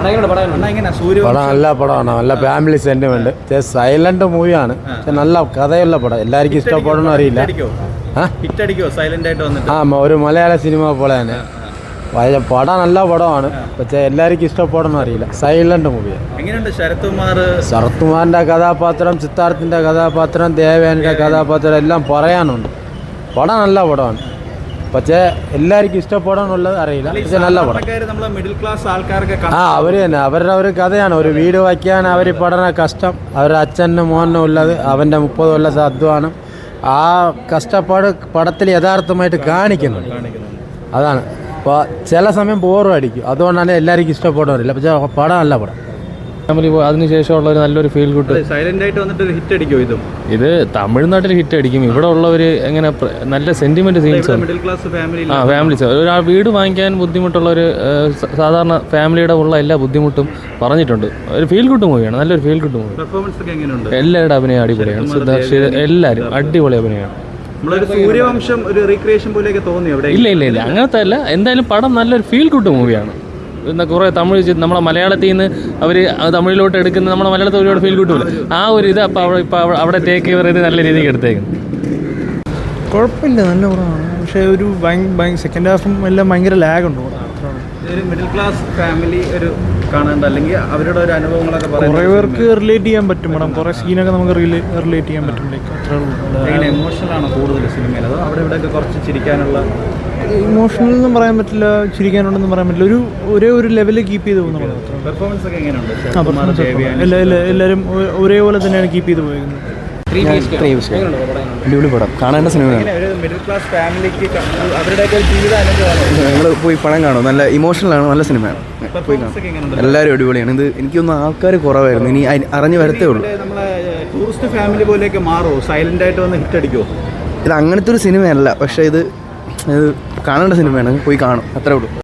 പടം നല്ല പടമാണ്, നല്ല ഫാമിലി സെന്റിമെന്റ്, സൈലന്റ് മൂവിയാണ്, പക്ഷെ നല്ല കഥയുള്ള പടം, എല്ലാവർക്കും ഇഷ്ടപ്പെടണമെന്ന് അറിയില്ല. ഒരു മലയാള സിനിമ പോലെ തന്നെ പടം നല്ല പടമാണ്, പക്ഷെ എല്ലാവർക്കും ഇഷ്ടപ്പെടണമെന്ന് അറിയില്ല. സൈലന്റ് മൂവിയാണ്. ശരത് കുമാറിന്റെ കഥാപാത്രം, സിദ്ധാർത്ഥിന്റെ കഥാപാത്രം, ദേവയാനിയുടെ കഥാപാത്രം എല്ലാം പറയാനുണ്ട്. പടം നല്ല പടമാണ്, പക്ഷേ എല്ലാവർക്കും ഇഷ്ടപ്പെടാനുള്ളത് അറിയില്ല. പക്ഷെ നല്ല പടം. അവര് തന്നെ അവരുടെ ഒരു കഥയാണ്. ഒരു വീട് വയ്ക്കാൻ അവർ പഠന കഷ്ടം, അവരുടെ അച്ഛനും മോനും ഉള്ളത്, അവൻ്റെ 30 കൊല്ലത്തെ അധ്വാനം, ആ കഷ്ടപ്പാട് പടത്തിൽ യഥാർത്ഥമായിട്ട് കാണിക്കുന്നുണ്ട്. അതാണ്. അപ്പോൾ ചില സമയം ബോറും അടിക്കും, അതുകൊണ്ടാണ് എല്ലാവർക്കും ഇഷ്ടപ്പെടാറില്ല. പക്ഷേ പടം നല്ല പടം. അതിനുശേഷമുള്ള ഒരു നല്ലൊരു ഫീൽ ഗുഡ്. സൈലന്റ് ആയിട്ട് വന്നിട്ട് ഒരു ഹിറ്റ് അടിക്കും. ഇത് തമിഴ്നാട്ടിൽ ഹിറ്റ് അടിക്കും. ഇവിടെ ഉള്ളവർ എങ്ങനെ നല്ല സെന്റിമെന്റ് സീൻസ്, ഫാമിലീസ്, ഒരാൾ വീട് വാങ്ങിക്കാൻ ബുദ്ധിമുട്ടുള്ള ഒരു സാധാരണ ഫാമിലിയുടെ ഉള്ള എല്ലാ ബുദ്ധിമുട്ടും പറഞ്ഞിട്ടുണ്ട്. ഒരു ഫീൽ ഗുഡ് മൂവിയാണ്, നല്ലൊരു ഫീൽ ഗുഡ് മൂവി. എല്ലാവരുടെ അഭിനയം അടിപൊളിയാണ്. സിദ്ധാർത്ഥ് എല്ലാവരും അടിപൊളി അഭിനയമാണ്. സൂര്യവംശം ഒരു റീക്രിയേഷൻ പോലെയൊക്കെ തോന്നി? ഇല്ല അങ്ങനത്തെ അല്ല. എന്തായാലും പടം നല്ലൊരു ഫീൽ ഗുഡ് മൂവിയാണ്. കുറേ തമിഴ് നമ്മളെ മലയാളത്തിൽ നിന്ന് അവർ തമിഴിലോട്ട് എടുക്കുന്ന നമ്മുടെ മലയാളത്തിൽ ഒരുപാട് ഫീൽ കിട്ടില്ല. ആ ഒരു ഇത് അപ്പോൾ അവിടെ ടേക്ക് ഓവർ ചെയ്ത് നല്ല രീതിക്ക് എടുത്തേക്കുന്നു. കുഴപ്പമില്ല, നല്ല പടമാണ്. പക്ഷേ ഒരു സെക്കൻഡ് ഹാഫും എല്ലാം ഭയങ്കര ലാഗ് ഉണ്ട്. ഒരു മിഡിൽ ക്ലാസ് ഫാമിലി ഒരു കാണേണ്ട, അല്ലെങ്കിൽ അവരുടെ ഒരു അനുഭവങ്ങളൊക്കെ കുറേ പേർക്ക് റിലേറ്റ് ചെയ്യാൻ പറ്റും പടം. കുറേ സീനൊക്കെ നമുക്ക് റിലേറ്റ് ചെയ്യാൻ പറ്റും. ഇമോഷണൽ ആണോ കൂടുതൽ സിനിമയിൽ, അതോ അവിടെ ഇവിടെയൊക്കെ കുറച്ച് ചിരിക്കാനുള്ള? ഇമോഷണൽ എന്നും പറയാൻ പറ്റില്ല, ചിരിക്കാനുണ്ടെന്നും പറയാൻ പറ്റില്ല. ഒരു ലെവലിൽ കീപ്പ് ചെയ്ത് പോകുന്ന പടം. പെർഫോമൻസ് ഒക്കെ എങ്ങനെയുണ്ട്? എല്ലാവരും ഒരേപോലെ തന്നെയാണ് കീപ്പ് ചെയ്ത് പോയിരിക്കുന്നത്. അടിപൊളി പടം, കാണേണ്ട സിനിമയാണ്. മിഡിൽ ക്ലാസ് ഫാമിലിക്ക് അവരുടെയൊക്കെ ജീവിത നിങ്ങൾ പോയി പടം കാണും. നല്ല ഇമോഷണലാണ്, നല്ല സിനിമയാണ്. പോയി കാണും. എല്ലാവരും അടിപൊളിയാണ്. ഇത് എനിക്കൊന്നും ആൾക്കാർ കുറവായിരുന്നു, ഇനി അറിഞ്ഞു വരത്തേ ഉള്ളൂ. നമ്മളെ ടൂറിസ്റ്റ് ഫാമിലി പോലെയൊക്കെ മാറുമോ? സൈലന്റ് ആയിട്ട് വന്ന് ഹിറ്റ് അടിക്കുമോ? ഇത് അങ്ങനത്തെ ഒരു സിനിമയല്ല, പക്ഷേ ഇത് കാണേണ്ട സിനിമയാണ്. പോയി കാണും, അത്രേ ഉള്ളൂ.